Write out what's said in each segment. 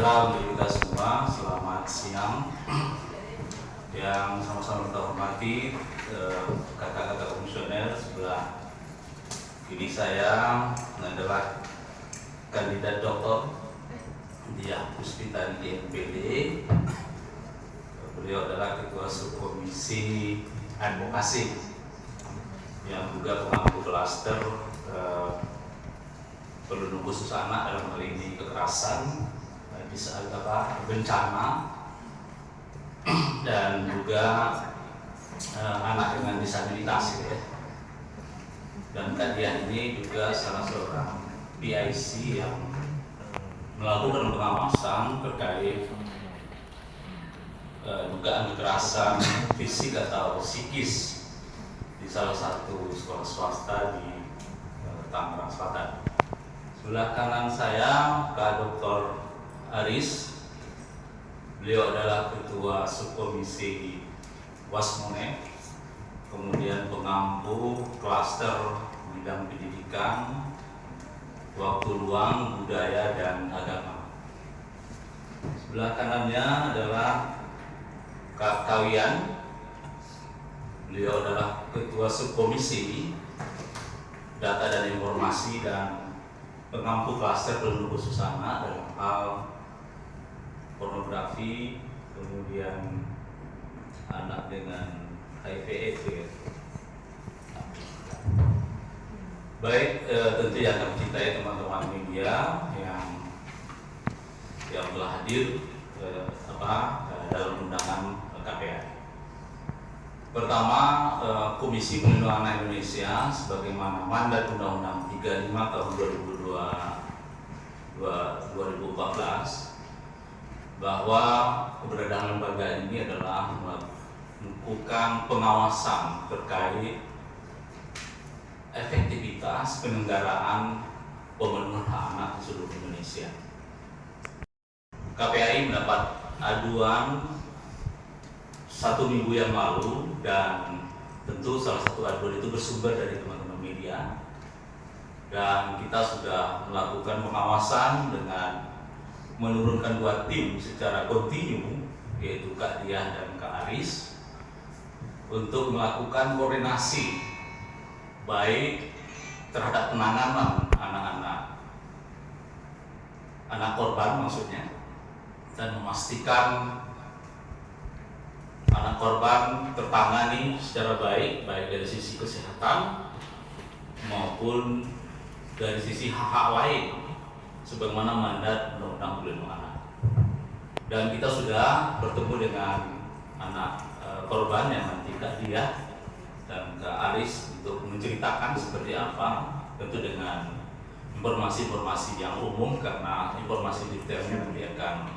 sejahtera untuk kita semua. Selamat siang. Yang sama-sama kita hormati kakak-kakak komisioner sebelah kiri saya adalah kandidat doktor Diah Puspita di MPD. Beliau adalah ketua subkomisi advokasi yang juga pengampu klaster perlindungan khusus anak dalam hal ini kekerasan di saat bencana dan juga anak dengan disabilitas ya. Dan Kak Diah ini juga salah seorang PIC yang melakukan pengawasan terkait dugaan kekerasan fisik atau psikis di salah satu sekolah swasta di Tangerang Selatan. Sebelah kanan saya Kak Dr. Aris. Beliau adalah ketua subkomisi Wasmone, kemudian pengampu klaster bidang pendidikan, waktu luang, budaya, dan agama. Sebelah kanannya adalah Kak Kawian. Beliau adalah ketua subkomisi data dan informasi dan pengampu klaster perlindungan khusus anak dalam hal pornografi, kemudian anak dengan HIV/AIDS. Baik, tentu yang kami cintai teman-teman media yang telah hadir dalam undangan KPI. Pertama, Komisi Perlindungan Anak Indonesia sebagaimana mandat Undang-Undang 35 tahun 2014 bahwa keberadaan lembaga ini adalah melakukan pengawasan terkait efektivitas penyelenggaraan pemenuhan hak anak di seluruh Indonesia. KPI mendapat aduan 1 minggu yang lalu dan tentu salah satu aduan itu bersumber dari teman-teman media, dan kita sudah melakukan pengawasan dengan menurunkan 2 tim secara kontinu, yaitu Kak Diah dan Kak Aris, untuk melakukan koordinasi baik terhadap penanganan anak korban maksudnya, dan memastikan anak korban tertangani secara baik dari sisi kesehatan maupun dari sisi hak-hak lain sebagaimana mandat Undang-Undang Perlindungan Anak. Dan kita sudah bertemu dengan anak korban yang nanti Kak Diah dan Kak Aris untuk menceritakan seperti apa, tentu dengan informasi-informasi yang umum karena informasi detailnya nanti akan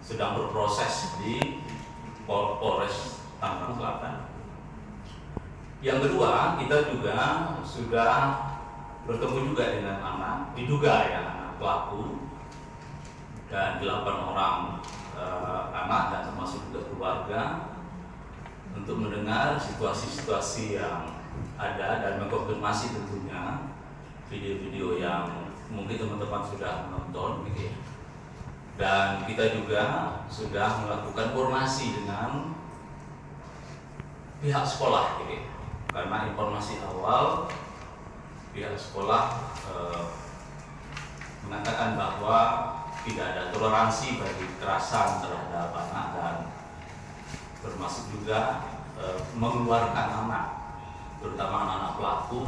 sedang berproses di Polres Tangerang Selatan. Yang kedua, kita juga sudah bertemu juga dengan anak anak pelaku dan 8 orang anak dan termasuk juga keluarga untuk mendengar situasi-situasi yang ada dan mengkonfirmasi tentunya video-video yang mungkin teman-teman sudah menonton gitu ya. Dan kita juga sudah melakukan koordinasi dengan pihak sekolah gitu ya. Karena informasi awal pihak sekolah mengatakan bahwa tidak ada toleransi bagi kekerasan terhadap anak dan termasuk juga mengeluarkan anak, terutama anak-anak pelaku,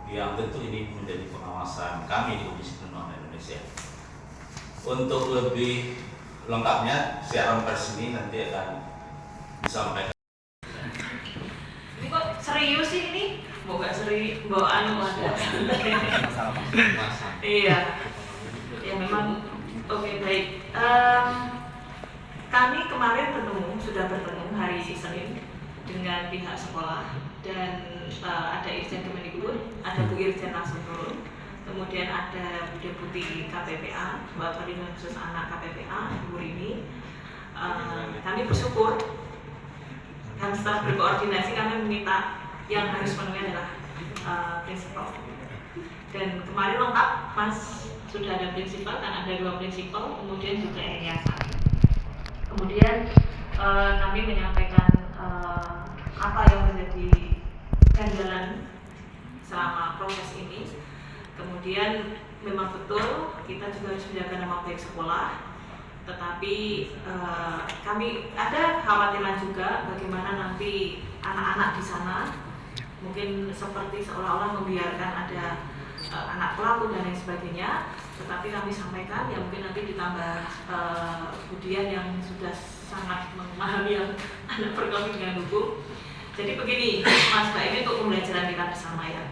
yang tentu ini menjadi pengawasan kami di Komisi Perlindungan Anak Indonesia. Untuk lebih lengkapnya siaran pers ini nanti akan disampaikan. Ini kok serius sih ini? Gak serius, bawaan ada. Iya. Ya memang. Oke, baik. Kami kemarin sudah bertemu hari Senin dengan pihak sekolah dan ada Irjen Kemendikbud, ada Bu Irjen langsung turun. Kemudian ada Deputi KPPA, Mbak Perlindungan Khusus Anak KPPA, Ibu Rini. Kami bersyukur dan setelah berkoordinasi kami meminta yang harus memenuhi adalah prinsipal. Dan kemarin lengkap Mas sudah ada prinsipal, kan ada 2 prinsipal, kemudian juga yayasan. Kemudian kami menyampaikan apa yang menjadi ganjalan selama proses ini. Kemudian memang betul kita juga harus menjaga nama baik sekolah, tetapi kami ada kekhawatiran juga bagaimana nanti anak-anak di sana mungkin seperti seolah-olah membiarkan ada anak pelaku dan lain sebagainya, tetapi kami sampaikan ya mungkin nanti ditambah Budian yang sudah sangat memahami yang anak berkonflik dengan hukum. Jadi begini Mas Mbak, ini untuk pembelajaran kita bersama ya.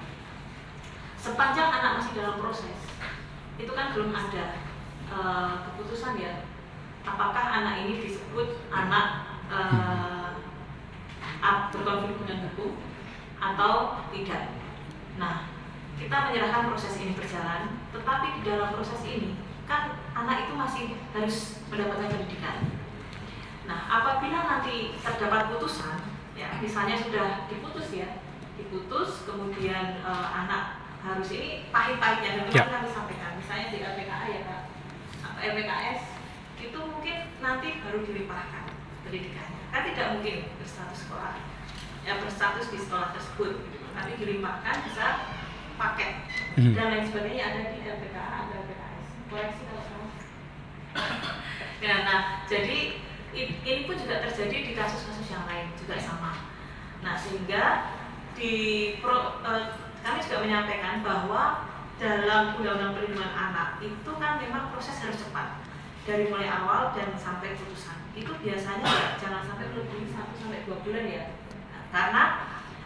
Sepanjang anak masih dalam proses, itu kan belum ada keputusan ya, apakah anak ini disebut anak berkonflik dengan hukum atau tidak. Nah, kita menyerahkan proses ini berjalan, tetapi di dalam proses ini kan anak itu masih harus mendapatkan pendidikan. Nah, apabila nanti terdapat putusan, ya misalnya sudah diputus ya, diputus, kemudian anak harus ini pahit-pahitnya, dan kami sampaikan, misalnya di LPKA ya Kak, LPKS itu mungkin nanti baru dilimpahkan pendidikannya, kan tidak mungkin berstatus sekolah, ya berstatus di sekolah tersebut, tapi dilimpahkan bisa paket dan lain sebagainya ada di LPKA, ada LPKS, koreksi kalau salah. Ya, nah jadi ini pun juga terjadi di kasus-kasus yang lain juga sama. Nah sehingga kami juga menyampaikan bahwa dalam Undang-Undang Perlindungan Anak itu kan memang proses harus cepat dari mulai awal dan sampai putusan. Itu biasanya ya, jangan sampai lebih 1-2 bulan ya. Nah, karena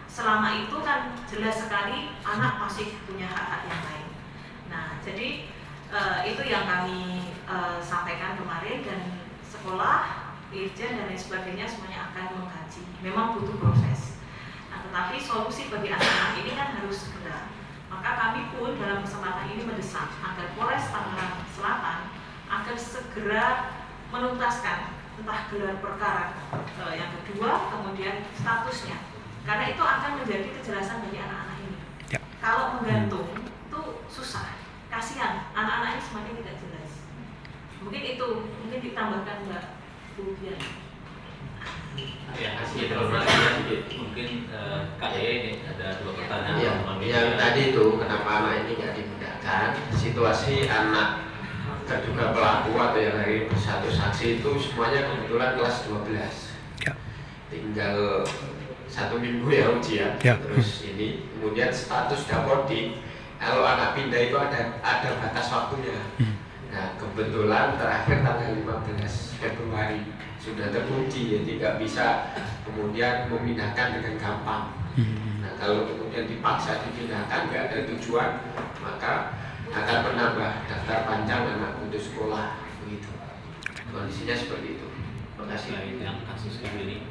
selama itu kan jelas sekali anak masih punya hak-hak yang lain. Nah jadi itu yang kami sampaikan kemarin, dan sekolah, irjen dan lain sebagainya semuanya akan mengkaji. Memang butuh proses. Nah, tetapi solusi bagi anak-anak ini kan harus segera. Maka kami pun dalam kesempatan ini mendesak agar Polres Tangerang Selatan agar segera menuntaskan entah gelar perkara yang kedua, kemudian statusnya, karena itu akan menjadi kejelasan bagi anak-anak ini. Ya. Kalau menggantung itu susah, kasihan anak-anak ini semakin tidak jelas. Mungkin itu, mungkin ditambahkan Mbak Budian. Ya, kasih informasi mungkin Kak ini ada 2 pertanyaan. Ya, yang tadi itu kenapa anak ini nggak dimudahkan? Situasi anak terduga pelaku atau yang hari bersatu saksi itu semuanya kebetulan kelas 12. Ya. Tinggal 1 minggu ya ujian. Ya. Terus ini kemudian status dapodik, kalau anak pindah itu ada batas waktunya. Nah kebetulan terakhir tanggal 15 Februari sudah teruji, jadi nggak bisa kemudian memindahkan dengan gampang. Nah kalau kemudian dipaksa dipindahkan nggak ada tujuan, maka akan menambah daftar panjang anak putus sekolah, begitu. Kondisinya seperti itu. Terima kasih. Yang kasus ini